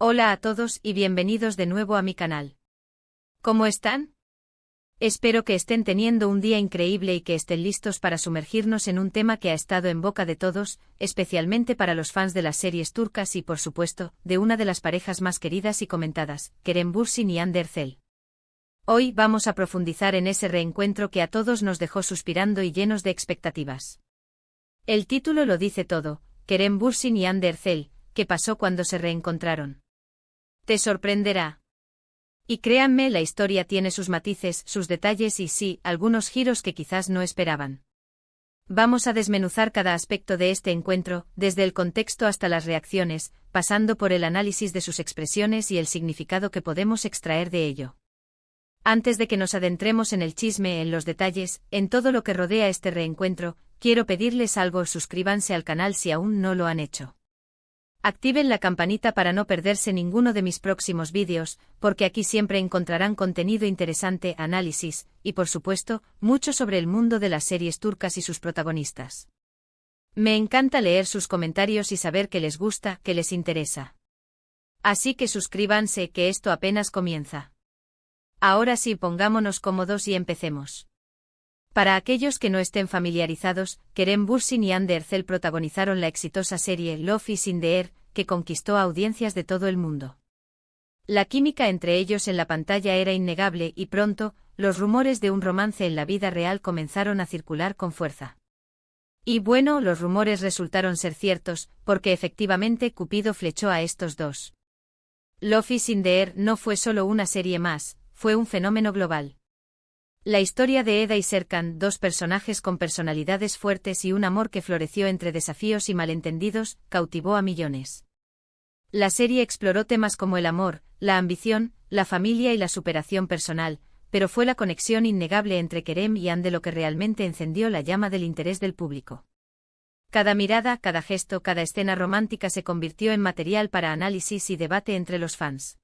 Hola a todos y bienvenidos de nuevo a mi canal. ¿Cómo están? Espero que estén teniendo un día increíble y que estén listos para sumergirnos en un tema que ha estado en boca de todos, especialmente para los fans de las series turcas y por supuesto, de una de las parejas más queridas y comentadas, Kerem Bürsin y Hande Erçel. Hoy vamos a profundizar en ese reencuentro que a todos nos dejó suspirando y llenos de expectativas. El título lo dice todo, Kerem Bürsin y Hande Erçel, ¿qué pasó cuando se reencontraron? Te sorprenderá. Y créanme, la historia tiene sus matices, sus detalles y sí, algunos giros que quizás no esperaban. Vamos a desmenuzar cada aspecto de este encuentro, desde el contexto hasta las reacciones, pasando por el análisis de sus expresiones y el significado que podemos extraer de ello. Antes de que nos adentremos en el chisme, en los detalles, en todo lo que rodea este reencuentro, quiero pedirles algo: suscríbanse al canal si aún no lo han hecho. Activen la campanita para no perderse ninguno de mis próximos vídeos, porque aquí siempre encontrarán contenido interesante, análisis, y por supuesto, mucho sobre el mundo de las series turcas y sus protagonistas. Me encanta leer sus comentarios y saber que les gusta, que les interesa. Así que suscríbanse, que esto apenas comienza. Ahora sí, pongámonos cómodos y empecemos. Para aquellos que no estén familiarizados, Kerem Bürsin y Hande Erçel protagonizaron la exitosa serie Love is in the Air, que conquistó a audiencias de todo el mundo. La química entre ellos en la pantalla era innegable y pronto, los rumores de un romance en la vida real comenzaron a circular con fuerza. Y bueno, los rumores resultaron ser ciertos, porque efectivamente Cupido flechó a estos dos. Love is in the Air no fue solo una serie más, fue un fenómeno global. La historia de Eda y Serkan, dos personajes con personalidades fuertes y un amor que floreció entre desafíos y malentendidos, cautivó a millones. La serie exploró temas como el amor, la ambición, la familia y la superación personal, pero fue la conexión innegable entre Kerem y Hande lo que realmente encendió la llama del interés del público. Cada mirada, cada gesto, cada escena romántica se convirtió en material para análisis y debate entre los fans.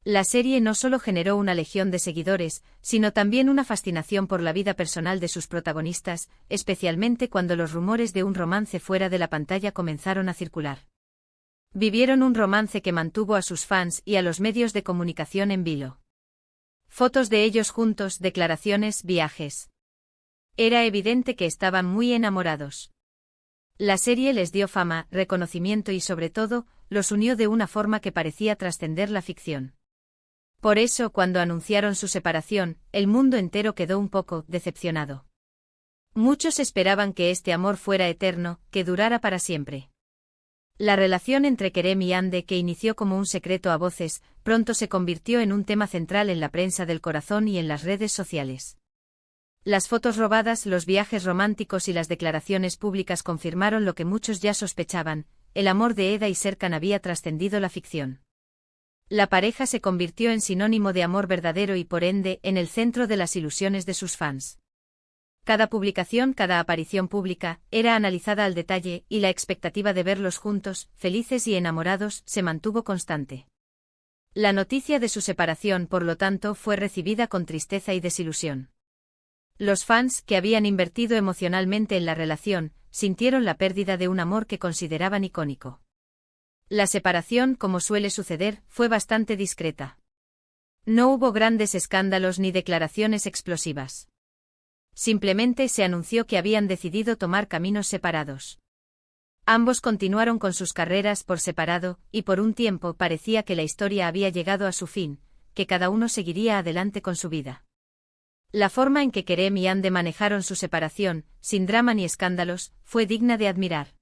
La serie no solo generó una legión de seguidores, sino también una fascinación por la vida personal de sus protagonistas, especialmente cuando los rumores de un romance fuera de la pantalla comenzaron a circular. Vivieron un romance que mantuvo a sus fans y a los medios de comunicación en vilo. Fotos de ellos juntos, declaraciones, viajes. Era evidente que estaban muy enamorados. La serie les dio fama, reconocimiento y sobre todo, los unió de una forma que parecía trascender la ficción. Por eso, cuando anunciaron su separación, el mundo entero quedó un poco decepcionado. Muchos esperaban que este amor fuera eterno, que durara para siempre. La relación entre Kerem y Hande, que inició como un secreto a voces, pronto se convirtió en un tema central en la prensa del corazón y en las redes sociales. Las fotos robadas, los viajes románticos y las declaraciones públicas confirmaron lo que muchos ya sospechaban: el amor de Eda y Serkan había trascendido la ficción. La pareja se convirtió en sinónimo de amor verdadero y por ende, en el centro de las ilusiones de sus fans. Cada publicación, cada aparición pública, era analizada al detalle, y la expectativa de verlos juntos, felices y enamorados, se mantuvo constante. La noticia de su separación, por lo tanto, fue recibida con tristeza y desilusión. Los fans, que habían invertido emocionalmente en la relación, sintieron la pérdida de un amor que consideraban icónico. La separación, como suele suceder, fue bastante discreta. No hubo grandes escándalos ni declaraciones explosivas. Simplemente se anunció que habían decidido tomar caminos separados. Ambos continuaron con sus carreras por separado, y por un tiempo parecía que la historia había llegado a su fin, que cada uno seguiría adelante con su vida. La forma en que Kerem y Hande manejaron su separación, sin drama ni escándalos, fue digna de admirar.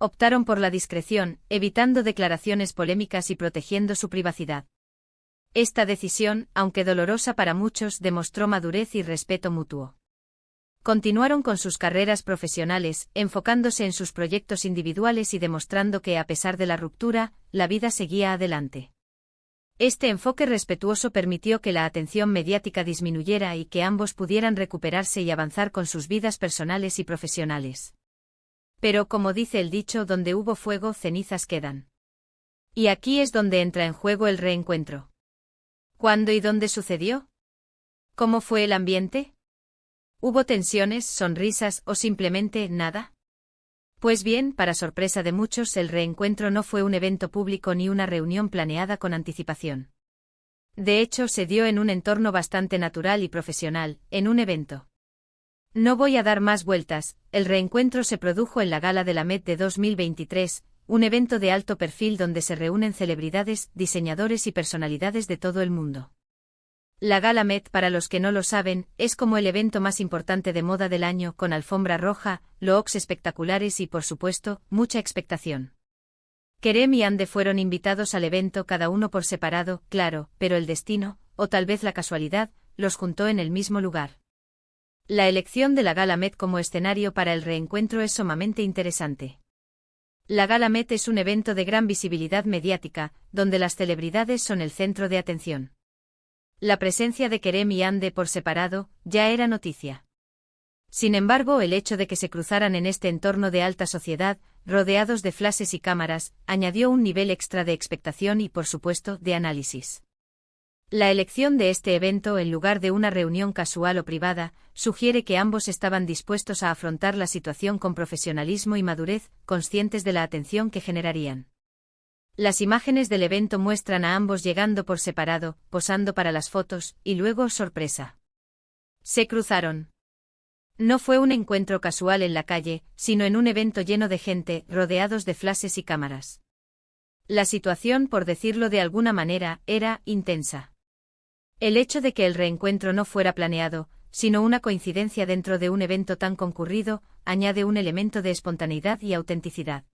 Optaron por la discreción, evitando declaraciones polémicas y protegiendo su privacidad. Esta decisión, aunque dolorosa para muchos, demostró madurez y respeto mutuo. Continuaron con sus carreras profesionales, enfocándose en sus proyectos individuales y demostrando que, a pesar de la ruptura, la vida seguía adelante. Este enfoque respetuoso permitió que la atención mediática disminuyera y que ambos pudieran recuperarse y avanzar con sus vidas personales y profesionales. Pero, como dice el dicho, donde hubo fuego, cenizas quedan. Y aquí es donde entra en juego el reencuentro. ¿Cuándo y dónde sucedió? ¿Cómo fue el ambiente? ¿Hubo tensiones, sonrisas o simplemente nada? Pues bien, para sorpresa de muchos, el reencuentro no fue un evento público ni una reunión planeada con anticipación. De hecho, se dio en un entorno bastante natural y profesional, en un evento. No voy a dar más vueltas, el reencuentro se produjo en la Gala de la Met de 2023, un evento de alto perfil donde se reúnen celebridades, diseñadores y personalidades de todo el mundo. La Gala Met, para los que no lo saben, es como el evento más importante de moda del año, con alfombra roja, looks espectaculares y, por supuesto, mucha expectación. Kerem y Ande fueron invitados al evento cada uno por separado, claro, pero el destino, o tal vez la casualidad, los juntó en el mismo lugar. La elección de la Gala Met como escenario para el reencuentro es sumamente interesante. La Gala Met es un evento de gran visibilidad mediática, donde las celebridades son el centro de atención. La presencia de Kerem y Ande por separado ya era noticia. Sin embargo, el hecho de que se cruzaran en este entorno de alta sociedad, rodeados de flashes y cámaras, añadió un nivel extra de expectación y, por supuesto, de análisis. La elección de este evento en lugar de una reunión casual o privada, sugiere que ambos estaban dispuestos a afrontar la situación con profesionalismo y madurez, conscientes de la atención que generarían. Las imágenes del evento muestran a ambos llegando por separado, posando para las fotos, y luego, sorpresa. Se cruzaron. No fue un encuentro casual en la calle, sino en un evento lleno de gente, rodeados de flashes y cámaras. La situación, por decirlo de alguna manera, era intensa. El hecho de que el reencuentro no fuera planeado, sino una coincidencia dentro de un evento tan concurrido, añade un elemento de espontaneidad y autenticidad.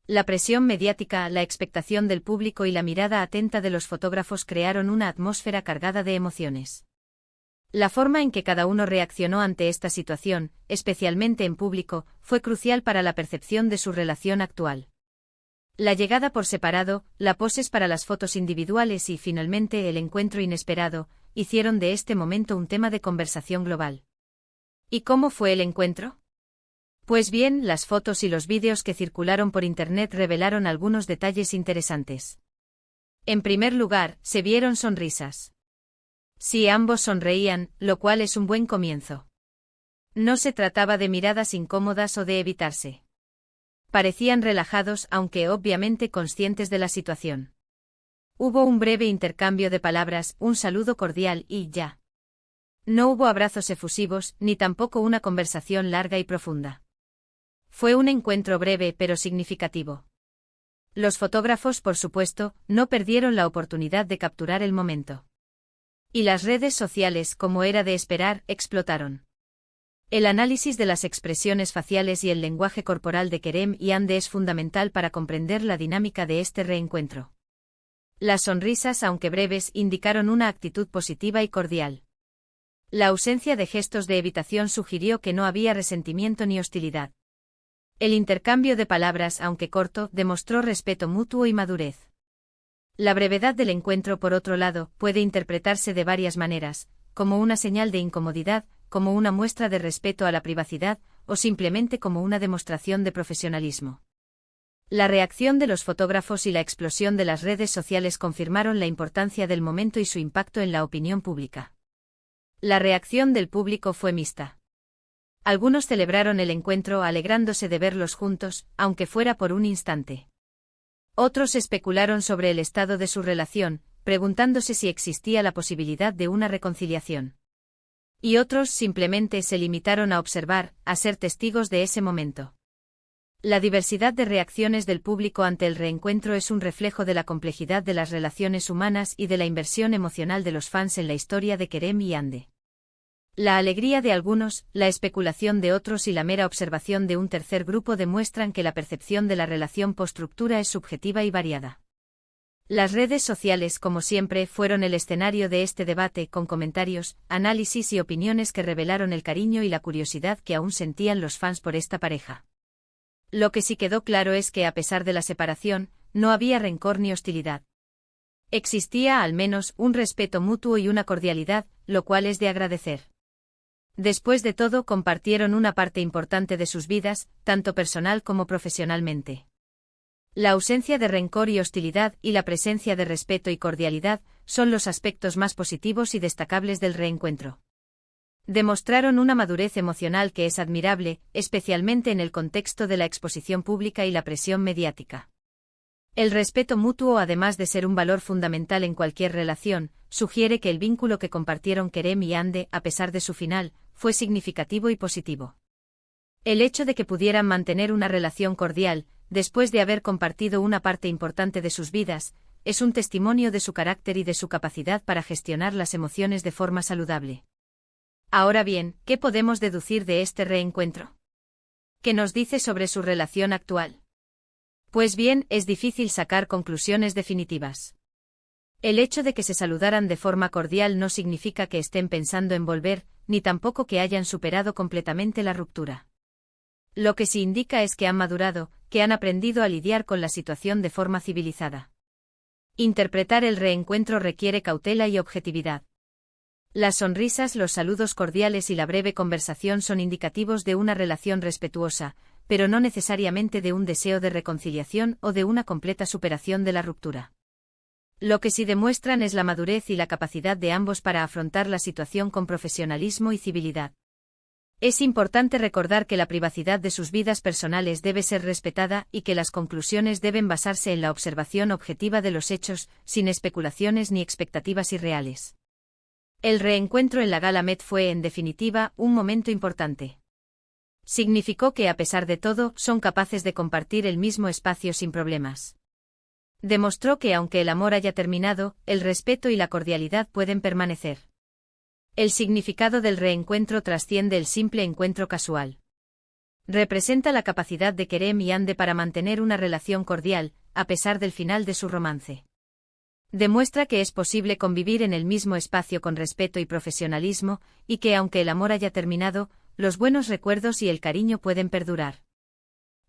La presión mediática, la expectación del público y la mirada atenta de los fotógrafos crearon una atmósfera cargada de emociones. La forma en que cada uno reaccionó ante esta situación, especialmente en público, fue crucial para la percepción de su relación actual. La llegada por separado, la poses para las fotos individuales y finalmente el encuentro inesperado, hicieron de este momento un tema de conversación global. ¿Y cómo fue el encuentro? Pues bien, las fotos y los vídeos que circularon por internet revelaron algunos detalles interesantes. En primer lugar, se vieron sonrisas. Sí, ambos sonreían, lo cual es un buen comienzo. No se trataba de miradas incómodas o de evitarse. Parecían relajados, aunque obviamente conscientes de la situación. Hubo un breve intercambio de palabras, un saludo cordial y ya. No hubo abrazos efusivos, ni tampoco una conversación larga y profunda. Fue un encuentro breve pero significativo. Los fotógrafos, por supuesto, no perdieron la oportunidad de capturar el momento. Y las redes sociales, como era de esperar, explotaron. El análisis de las expresiones faciales y el lenguaje corporal de Kerem y Ande es fundamental para comprender la dinámica de este reencuentro. Las sonrisas, aunque breves, indicaron una actitud positiva y cordial. La ausencia de gestos de evitación sugirió que no había resentimiento ni hostilidad. El intercambio de palabras, aunque corto, demostró respeto mutuo y madurez. La brevedad del encuentro, por otro lado, puede interpretarse de varias maneras, como una señal de incomodidad, como una muestra de respeto a la privacidad, o simplemente como una demostración de profesionalismo. La reacción de los fotógrafos y la explosión de las redes sociales confirmaron la importancia del momento y su impacto en la opinión pública. La reacción del público fue mixta. Algunos celebraron el encuentro alegrándose de verlos juntos, aunque fuera por un instante. Otros especularon sobre el estado de su relación, preguntándose si existía la posibilidad de una reconciliación. Y otros simplemente se limitaron a observar, a ser testigos de ese momento. La diversidad de reacciones del público ante el reencuentro es un reflejo de la complejidad de las relaciones humanas y de la inversión emocional de los fans en la historia de Kerem y Ande. La alegría de algunos, la especulación de otros y la mera observación de un tercer grupo demuestran que la percepción de la relación post-ruptura es subjetiva y variada. Las redes sociales, como siempre, fueron el escenario de este debate, con comentarios, análisis y opiniones que revelaron el cariño y la curiosidad que aún sentían los fans por esta pareja. Lo que sí quedó claro es que, a pesar de la separación, no había rencor ni hostilidad. Existía al menos un respeto mutuo y una cordialidad, lo cual es de agradecer. Después de todo, compartieron una parte importante de sus vidas, tanto personal como profesionalmente. La ausencia de rencor y hostilidad y la presencia de respeto y cordialidad son los aspectos más positivos y destacables del reencuentro. Demostraron una madurez emocional que es admirable, especialmente en el contexto de la exposición pública y la presión mediática. El respeto mutuo, además de ser un valor fundamental en cualquier relación, sugiere que el vínculo que compartieron Kerem y Hande, a pesar de su final, fue significativo y positivo. El hecho de que pudieran mantener una relación cordial, después de haber compartido una parte importante de sus vidas, es un testimonio de su carácter y de su capacidad para gestionar las emociones de forma saludable. Ahora bien, ¿qué podemos deducir de este reencuentro? ¿Qué nos dice sobre su relación actual? Pues bien, es difícil sacar conclusiones definitivas. El hecho de que se saludaran de forma cordial no significa que estén pensando en volver, ni tampoco que hayan superado completamente la ruptura. Lo que sí indica es que han madurado, que han aprendido a lidiar con la situación de forma civilizada. Interpretar el reencuentro requiere cautela y objetividad. Las sonrisas, los saludos cordiales y la breve conversación son indicativos de una relación respetuosa, pero no necesariamente de un deseo de reconciliación o de una completa superación de la ruptura. Lo que sí demuestran es la madurez y la capacidad de ambos para afrontar la situación con profesionalismo y civilidad. Es importante recordar que la privacidad de sus vidas personales debe ser respetada y que las conclusiones deben basarse en la observación objetiva de los hechos, sin especulaciones ni expectativas irreales. El reencuentro en la Gala Met fue, en definitiva, un momento importante. Significó que, a pesar de todo, son capaces de compartir el mismo espacio sin problemas. Demostró que, aunque el amor haya terminado, el respeto y la cordialidad pueden permanecer. El significado del reencuentro trasciende el simple encuentro casual. Representa la capacidad de Kerem y Hande para mantener una relación cordial, a pesar del final de su romance. Demuestra que es posible convivir en el mismo espacio con respeto y profesionalismo, y que aunque el amor haya terminado, los buenos recuerdos y el cariño pueden perdurar.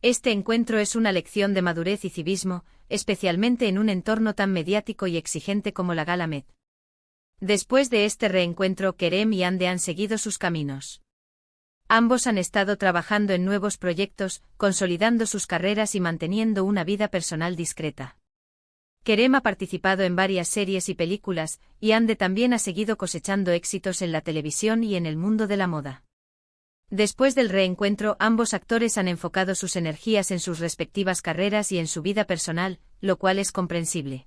Este encuentro es una lección de madurez y civismo, especialmente en un entorno tan mediático y exigente como la Gala Met. Después de este reencuentro, Kerem y Hande han seguido sus caminos. Ambos han estado trabajando en nuevos proyectos, consolidando sus carreras y manteniendo una vida personal discreta. Kerem ha participado en varias series y películas, y Hande también ha seguido cosechando éxitos en la televisión y en el mundo de la moda. Después del reencuentro, ambos actores han enfocado sus energías en sus respectivas carreras y en su vida personal, lo cual es comprensible.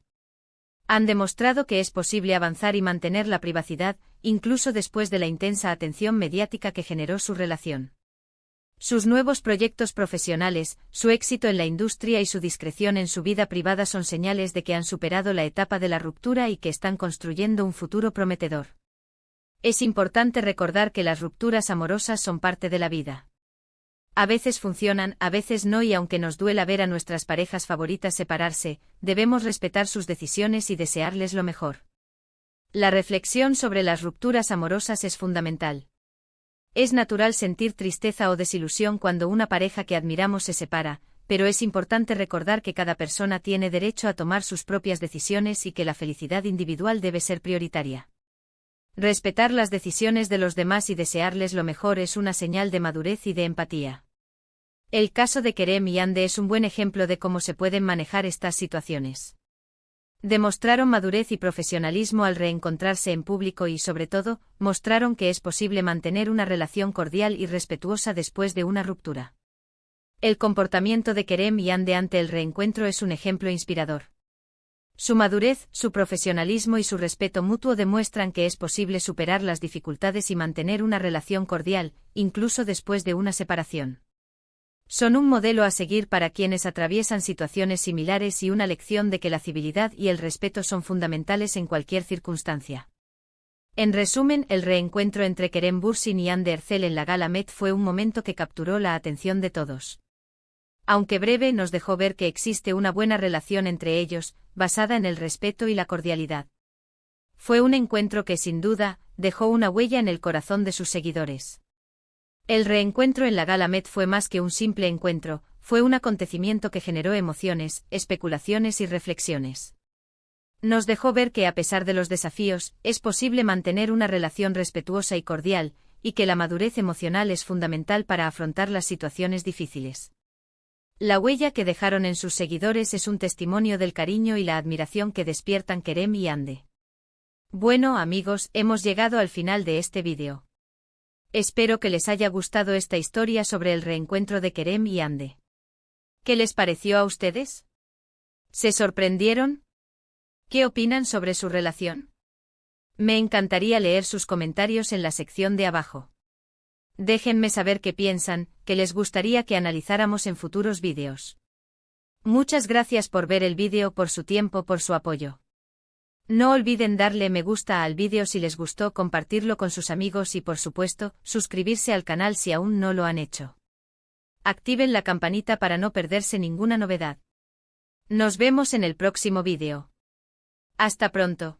Han demostrado que es posible avanzar y mantener la privacidad, incluso después de la intensa atención mediática que generó su relación. Sus nuevos proyectos profesionales, su éxito en la industria y su discreción en su vida privada son señales de que han superado la etapa de la ruptura y que están construyendo un futuro prometedor. Es importante recordar que las rupturas amorosas son parte de la vida. A veces funcionan, a veces no, y aunque nos duela ver a nuestras parejas favoritas separarse, debemos respetar sus decisiones y desearles lo mejor. La reflexión sobre las rupturas amorosas es fundamental. Es natural sentir tristeza o desilusión cuando una pareja que admiramos se separa, pero es importante recordar que cada persona tiene derecho a tomar sus propias decisiones y que la felicidad individual debe ser prioritaria. Respetar las decisiones de los demás y desearles lo mejor es una señal de madurez y de empatía. El caso de Kerem y Hande es un buen ejemplo de cómo se pueden manejar estas situaciones. Demostraron madurez y profesionalismo al reencontrarse en público y, sobre todo, mostraron que es posible mantener una relación cordial y respetuosa después de una ruptura. El comportamiento de Kerem y Hande ante el reencuentro es un ejemplo inspirador. Su madurez, su profesionalismo y su respeto mutuo demuestran que es posible superar las dificultades y mantener una relación cordial, incluso después de una separación. Son un modelo a seguir para quienes atraviesan situaciones similares y una lección de que la civilidad y el respeto son fundamentales en cualquier circunstancia. En resumen, el reencuentro entre Kerem Bürsin y Hande Erçel en la Gala Met fue un momento que capturó la atención de todos. Aunque breve, nos dejó ver que existe una buena relación entre ellos, basada en el respeto y la cordialidad. Fue un encuentro que, sin duda, dejó una huella en el corazón de sus seguidores. El reencuentro en la Gala Met fue más que un simple encuentro, fue un acontecimiento que generó emociones, especulaciones y reflexiones. Nos dejó ver que, a pesar de los desafíos, es posible mantener una relación respetuosa y cordial, y que la madurez emocional es fundamental para afrontar las situaciones difíciles. La huella que dejaron en sus seguidores es un testimonio del cariño y la admiración que despiertan Kerem y Hande. Bueno, amigos, hemos llegado al final de este vídeo. Espero que les haya gustado esta historia sobre el reencuentro de Kerem y Hande. ¿Qué les pareció a ustedes? ¿Se sorprendieron? ¿Qué opinan sobre su relación? Me encantaría leer sus comentarios en la sección de abajo. Déjenme saber qué piensan, que les gustaría que analizáramos en futuros vídeos. Muchas gracias por ver el vídeo, por su tiempo, por su apoyo. No olviden darle me gusta al vídeo si les gustó, compartirlo con sus amigos y por supuesto, suscribirse al canal si aún no lo han hecho. Activen la campanita para no perderse ninguna novedad. Nos vemos en el próximo vídeo. Hasta pronto.